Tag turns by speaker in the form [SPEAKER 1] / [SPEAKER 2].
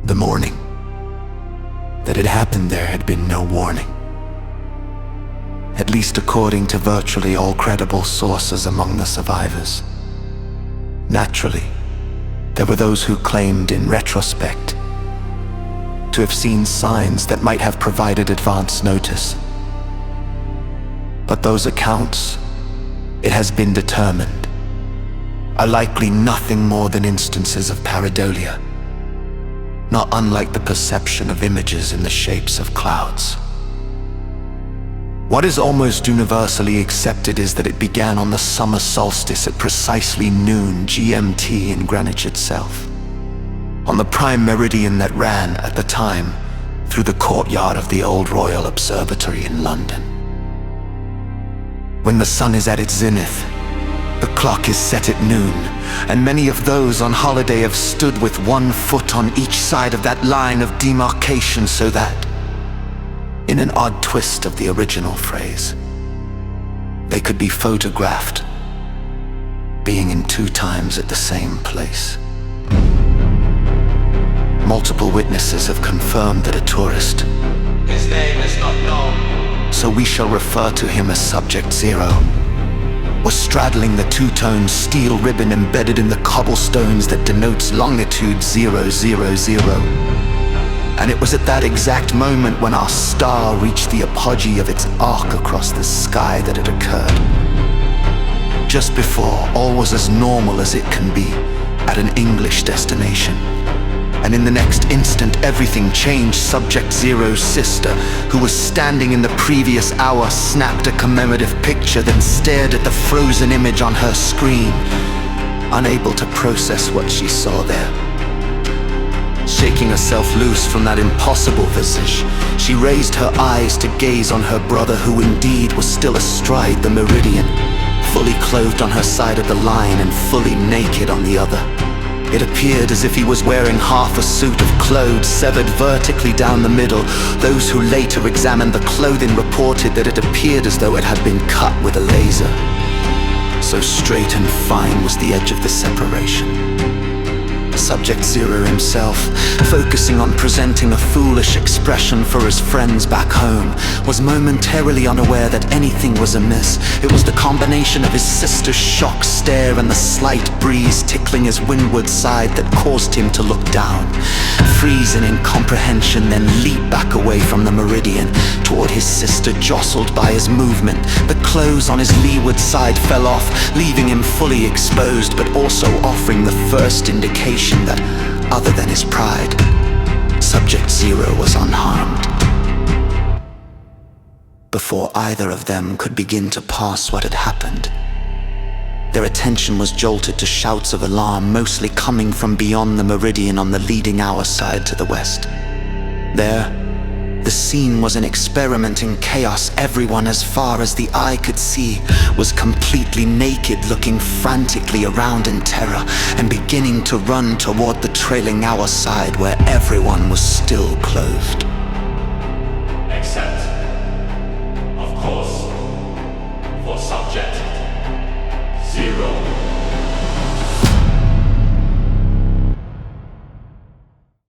[SPEAKER 1] The morning that it happened there had been no warning, at least according to virtually all credible sources among the survivors. Naturally, there were those who claimed in retrospect to have seen signs that might have provided advance notice. But those accounts, it has been determined, are likely nothing more than instances of pareidolia, not unlike the perception of images in the shapes of clouds. What is almost universally accepted is that it began on the summer solstice at precisely noon GMT in Greenwich itself, on the prime meridian that ran, at the time, through the courtyard of the old Royal Observatory in London. When the sun is at its zenith, the clock is set at noon, and many of those on holiday have stood with one foot on each side of that line of demarcation so that, in an odd twist of the original phrase, they could be photographed being in two times at the same place. Multiple witnesses have confirmed that a tourist, his name is not known, so we shall refer to him as Subject Zero, was straddling the two-tone steel ribbon embedded in the cobblestones that denotes longitude 000. And it was at that exact moment when our star reached the apogee of its arc across the sky that it occurred. Just before, all was as normal as it can be at an English destination. And in the next instant, everything changed. Subject Zero's sister, who was standing in the previous hour, snapped a commemorative picture, then stared at the frozen image on her screen, unable to process what she saw there. Shaking herself loose from that impossible visage, she raised her eyes to gaze on her brother, who indeed was still astride the meridian, fully clothed on her side of the line and fully naked on the other. It appeared as if he was wearing half a suit of clothes severed vertically down the middle. Those who later examined the clothing reported that it appeared as though it had been cut with a laser. So straight and fine was the edge of the separation. Subject Zero himself, focusing on presenting a foolish expression for his friends back home, was momentarily unaware that anything was amiss. It was the combination of his sister's shocked stare and the slight breeze tickling his windward side that caused him to look down, freeze in incomprehension, then leap back away from the meridian toward his sister, jostled by his movement. The clothes on his leeward side fell off, leaving him fully exposed, but also offering the first indication that, other than his pride, Subject Zero was unharmed. Before either of them could begin to parse what had happened, their attention was jolted to shouts of alarm, mostly coming from beyond the meridian on the leading hour side to the west. There, the scene was an experiment in chaos. Everyone, as far as the eye could see, was completely naked, looking frantically around in terror and beginning to run toward the trailing hour side where everyone was still clothed.